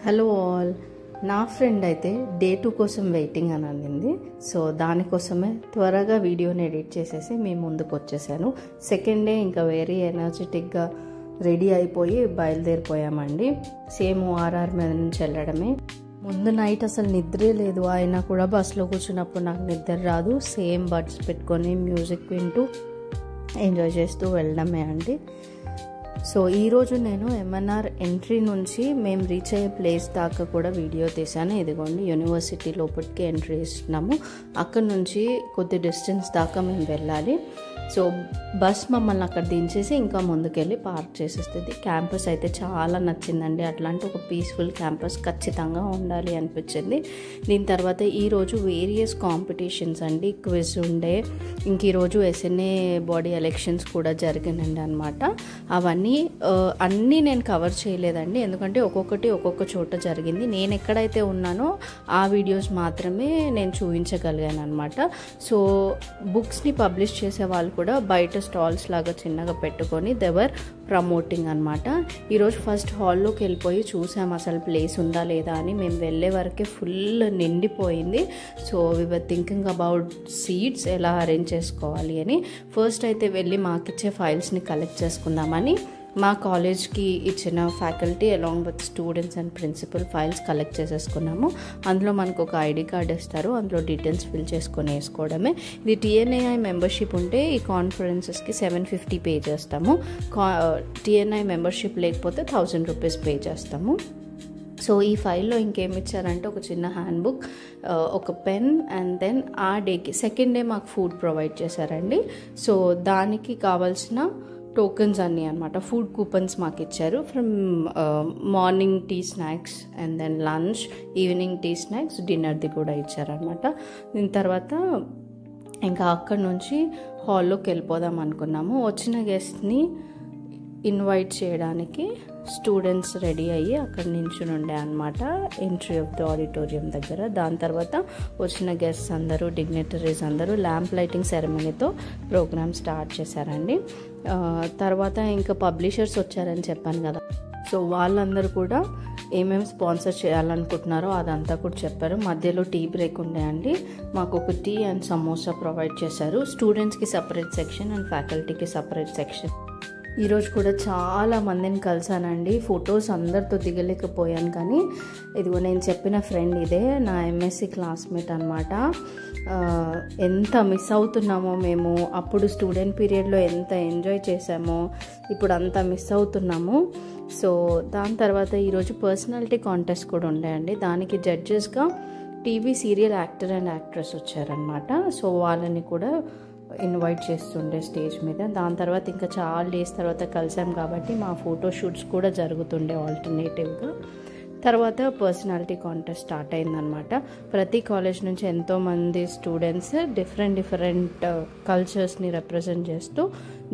Hello all, నా friend అయితే day 2 కోసం వెయిటింగ్ అని అనింది. సో దానికోసమే త్వరగా వీడియోని ఎడిట్ చేసేసి మీ ముందుకు వచ్చేసాను. సెకండ్ డే ఇంకా వెరీ ఎనర్జెటిక్గా రెడీ అయిపోయి బయలుదేరిపోయామండి. సేమ్ ఆర్ఆర్ మీద నుంచి వెళ్ళడమే. ముందు నైట్ అసలు నిద్రే లేదు, అయినా కూడా బస్సులో కూర్చున్నప్పుడు నాకు నిద్ర రాదు. సేమ్ బడ్స్ పెట్టుకొని మ్యూజిక్ వింటూ ఎంజాయ్ చేస్తూ వెళ్ళడమే అండి. సో ఈరోజు నేను ఎంఎన్ఆర్ ఎంట్రీ నుంచి మేము రీచ్ అయ్యే ప్లేస్ దాకా కూడా వీడియో తీసాను. ఇదిగోండి యూనివర్సిటీ లోపలికి ఎంట్రీ ఇస్తున్నాము. అక్కడ నుంచి కొద్ది డిస్టెన్స్ దాకా మేము వెళ్ళాలి. సో బస్ మమ్మల్ని అక్కడ దించేసి ఇంకా ముందుకెళ్ళి పార్క్ చేసేస్తుంది. క్యాంపస్ అయితే చాలా నచ్చిందండి. అట్లాంటి ఒక పీస్ఫుల్ క్యాంపస్ ఖచ్చితంగా ఉండాలి అనిపించింది. దీని తర్వాత ఈరోజు వేరియస్ కాంపిటీషన్స్ అండి, క్విజ్ ఉండే. ఇంక ఈరోజు ఎస్ఎన్ఏ బాడీ ఎలక్షన్స్ కూడా జరిగినండి అనమాట. అన్నీ నేను కవర్ చేయలేదండి, ఎందుకంటే ఒక్కొక్కటి ఒక్కొక్క చోట జరిగింది. నేను ఎక్కడైతే ఉన్నానో ఆ వీడియోస్ మాత్రమే నేను చూపించగలిగాను అనమాట. సో బుక్స్ని పబ్లిష్ చేసే వాళ్ళు కూడా బయట స్టాల్స్ లాగా చిన్నగా పెట్టుకొని దెవర్ ప్రమోటింగ్ అనమాట. ఈరోజు ఫస్ట్ హాల్లోకి వెళ్ళిపోయి చూసాము అసలు ప్లేస్ ఉందా లేదా అని. మేము వెళ్ళే వరకే ఫుల్ నిండిపోయింది. So we're thinking about seats ఎలా అరేంజ్ చేసుకోవాలి అని. ఫస్ట్ అయితే వెళ్ళి మాకిచ్చే ఫైల్స్ని కలెక్ట్ చేసుకుందామని మా కాలేజ్కి ఇచ్చిన faculty along with students and principal files collect చేసేసుకున్నాము. అందులో మనకు ఒక ఐడి కార్డ్ ఇస్తారు, అందులో డీటెయిల్స్ ఫిల్ చేసుకొని వేసుకోవడమే. ఇది టీఎన్ఐ మెంబర్షిప్ ఉంటే ఈ కాన్ఫరెన్సెస్కి 750 పే చేస్తాము. టీఎన్ఐ మెంబర్షిప్ లేకపోతే 1000 రూపీస్ పే చేస్తాము. సో ఈ ఫైల్లో ఇంకేమి ఇచ్చారంటే ఒక చిన్న హ్యాండ్ బుక్, ఒక పెన్, అండ్ దెన్ ఆ డేకి సెకండ్ డే మాకు ఫుడ్ ప్రొవైడ్ చేశారండి. సో దానికి కావాల్సిన టోకెన్స్ అన్నీ అనమాట. ఫుడ్ కూపన్స్ మాకు ఇచ్చారు. From morning tea snacks and then lunch, evening tea snacks, డిన్నర్ది కూడా ఇచ్చారనమాట. దీని తర్వాత ఇంకా అక్కడ నుంచి హాల్లోకి వెళ్ళిపోదాం అనుకున్నాము. వచ్చిన గెస్ట్ని ఇన్వైట్ చేయడానికి స్టూడెంట్స్ రెడీ అయ్యి అక్కడ నించుని ఉండే అనమాట ఎంట్రీ ఆఫ్ ది ఆడిటోరియం దగ్గర. దాని తర్వాత వచ్చిన గెస్ట్స్ అందరూ, డిగ్నిటరీస్ అందరూ ల్యాంప్ లైటింగ్ సెరమనీతో ప్రోగ్రామ్ స్టార్ట్ చేశారండి. తర్వాత ఇంకా పబ్లిషర్స్ వచ్చారని చెప్పాను కదా. సో వాళ్ళందరూ కూడా ఏమేమి స్పాన్సర్ చేయాలనుకుంటున్నారో అదంతా కూడా చెప్పారు. మధ్యలో టీ బ్రేక్ ఉండే అండి. మాకు ఒక టీ అండ్ సమోసా ప్రొవైడ్ చేశారు. స్టూడెంట్స్కి సపరేట్ సెక్షన్ అండ్ ఫ్యాకల్టీకి సపరేట్ సెక్షన్. ఈరోజు కూడా చాలా మందిని కలిసానండి. ఫొటోస్ అందరితో దిగలేకపోయాను, కానీ ఇదిగో నేను చెప్పిన ఫ్రెండ్ ఇదే నా ఎంఎస్సి క్లాస్మేట్ అనమాట. ఎంత మిస్ అవుతున్నామో మేము. అప్పుడు స్టూడెంట్ పీరియడ్లో ఎంత ఎంజాయ్ చేసామో ఇప్పుడు అంత మిస్ అవుతున్నాము. సో దాని తర్వాత ఈరోజు పర్సనాలిటీ కాంటెస్ట్ కూడా ఉండేయండి. దానికి జడ్జెస్గా TV serial actor and actress వచ్చారనమాట. సో వాళ్ళని కూడా ఇన్వైట్ చేస్తుండే స్టేజ్ మీద. దాని తర్వాత ఇంకా చాలా డేస్ తర్వాత కలిసాం కాబట్టి మా ఫోటోషూట్స్ కూడా జరుగుతుండే ఆల్టర్నేటివ్గా. తర్వాత పర్సనాలిటీ కాంటెస్ట్ స్టార్ట్ అయిందనమాట. ప్రతి కాలేజ్ నుంచి ఎంతోమంది స్టూడెంట్స్ డిఫరెంట్ కల్చర్స్ని రిప్రజెంట్ చేస్తూ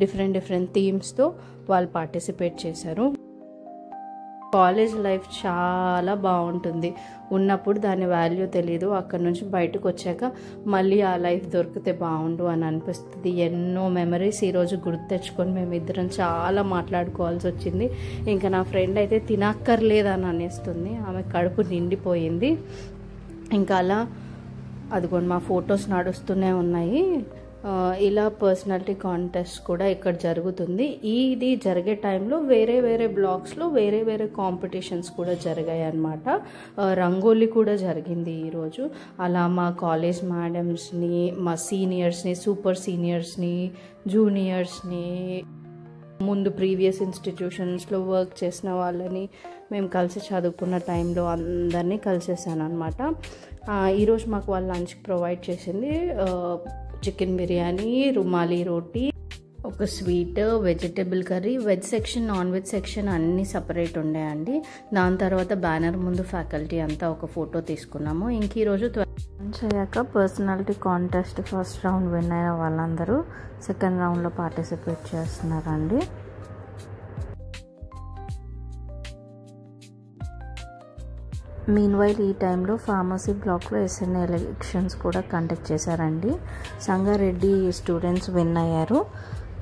డిఫరెంట్ థీమ్స్తో వాళ్ళు పార్టిసిపేట్ చేశారు. కాలేజ్ లైఫ్ చాలా బాగుంటుంది. ఉన్నప్పుడు దాని వాల్యూ తెలీదు, అక్కడ నుంచి బయటకు వచ్చాక మళ్ళీ ఆ లైఫ్ దొరికితే బాగుండు అని అనిపిస్తుంది. ఎన్నో మెమరీస్ ఈరోజు గుర్తు తెచ్చుకొని మేమిద్దరం చాలా మాట్లాడుకోవాల్సి వచ్చింది. ఇంకా నా ఫ్రెండ్ అయితే తినక్కర్లేదని అనేస్తుంది, ఆమె కడుపు నిండిపోయింది. ఇంకా అలా అదిగోండి మా ఫొటోస్ నడుస్తూనే ఉన్నాయి. ఇలా పర్సనాలిటీ కాంటెస్ట్ కూడా ఇక్కడ జరుగుతుంది. ఇది జరిగే టైంలో వేరే బ్లాక్స్లో వేరే కాంపిటీషన్స్ కూడా జరిగాయి అన్నమాట. రంగోలీ కూడా జరిగింది ఈరోజు. అలా మా కాలేజ్ మేడమ్స్ని, మా సీనియర్స్ని, సూపర్ సీనియర్స్ని, జూనియర్స్ని, ముందు ప్రీవియస్ ఇన్స్టిట్యూషన్స్లో వర్క్ చేసిన వాళ్ళని, మేము కలిసి చదువుకున్న టైంలో అందరినీ కలిసేసాను అనమాట. ఈరోజు మాకు వాళ్ళు లంచ్కి ప్రొవైడ్ చేసింది చికెన్ బిర్యానీ, రుమాలి రోటీ, ఒక sweet, vegetable curry, veg section, non veg section అన్నీ సపరేట్ ఉండేయండి. దాని తర్వాత బ్యానర్ ముందు ఫ్యాకల్టీ అంతా ఒక ఫోటో తీసుకున్నాము. ఇంక ఈరోజు లంచ్ అయ్యాక personality contest first round win అయిన వాళ్ళందరూ సెకండ్ రౌండ్లో పార్టిసిపేట్ చేస్తున్నారండి. మీన్వైల్ ఈ టైంలో ఫార్మసీ బ్లాక్లో ఎస్ఎన్ఏ ఎలక్షన్స్ కూడా కండక్ట్ చేశారండి. సంగారెడ్డి స్టూడెంట్స్ విన్ అయ్యారు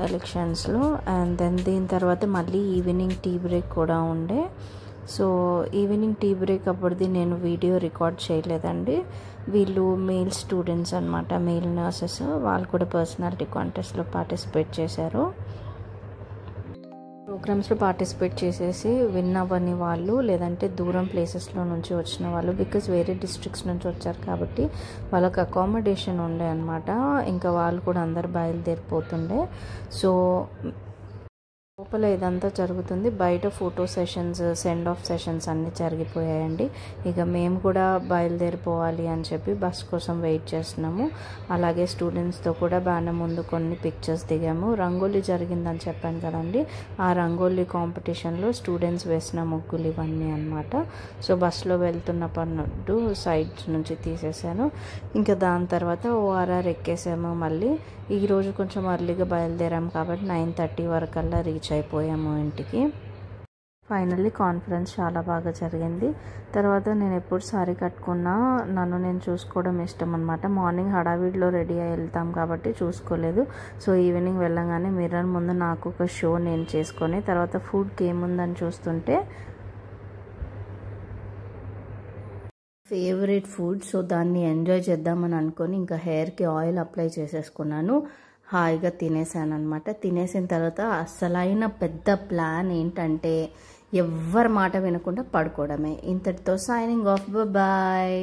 ఎలక్షన్స్లో. అండ్ దెన్ దీని తర్వాత మళ్ళీ ఈవినింగ్ టీ బ్రేక్ కూడా ఉండే. సో ఈవినింగ్ టీ బ్రేక్ అప్పటిది నేను వీడియో రికార్డ్ చేయలేదండి. వీళ్ళు మేల్ స్టూడెంట్స్ అనమాట, మేల్ నర్సెస్. వాళ్ళు కూడా పర్సనాలిటీ కాంటెస్ట్లో పార్టిసిపేట్ చేశారు. ప్రోగ్రామ్స్లో పార్టిసిపేట్ చేసేసి విన్ అవ్వని వాళ్ళు, లేదంటే దూరం ప్లేసెస్లో నుంచి వచ్చిన వాళ్ళు, బికాజ్ వేరే డిస్ట్రిక్ట్స్ నుంచి వచ్చారు కాబట్టి వాళ్ళకి అకామిడేషన్ ఉండే అనమాట. ఇంకా వాళ్ళు కూడా అందరు బయలుదేరిపోతుండే. సో లోపల ఇదంతా జరుగుతుంది. బయట photo sessions, send off sessions అన్నీ జరిగిపోయాయండి. ఇక మేము కూడా బయలుదేరిపోవాలి అని చెప్పి బస్ కోసం వెయిట్ చేస్తున్నాము. అలాగే స్టూడెంట్స్తో కూడా బ్యానర్ ముందు కొన్ని పిక్చర్స్ దిగాము. రంగోలీ జరిగిందని చెప్పాను కదండి, ఆ రంగోలీ కాంపిటీషన్లో స్టూడెంట్స్ వేసిన ముగ్గులు ఇవన్నీ అనమాట. సో బస్సులో వెళ్తున్న పన్నట్టు సైడ్స్ నుంచి తీసేసాను. ఇంకా దాని తర్వాత ORR ఎక్కేసాము. మళ్ళీ ఈరోజు కొంచెం అర్లీగా బయలుదేరాము కాబట్టి 9:30 వరకల్లా రీచ్ అయిపోయాము ఇంటికి. ఫైనల్లీ కాన్ఫరెన్స్ చాలా బాగా జరిగింది. తర్వాత నేను ఎప్పుడు సారీ కట్టుకున్నా నన్ను నేను చూసుకోవడం ఇష్టం అనమాట. మార్నింగ్ హడావిడిలో రెడీ అయ్యి వెళ్తాం కాబట్టి చూసుకోలేదు. సో ఈవినింగ్ వెళ్ళగానే మిర్రర్ ముందు నాకు ఒక షో నేను చేసుకొని తర్వాత ఫుడ్కి ఏముందని చూస్తుంటే ఫేవరెట్ ఫుడ్, సో దాన్ని ఎంజాయ్ చేద్దామని అనుకొని ఇంకా హెయిర్కి ఆయిల్ అప్లై చేసేసుకున్నాను. హాయిగా తినేసాను అనమాట. తినేసిన తర్వాత అసలైన పెద్ద ప్లాన్ ఏంటంటే ఎవ్వరి మాట వినకుండా పడుకోవడమే. ఇంతటితో సైనింగ్ ఆఫ్, బాయ్.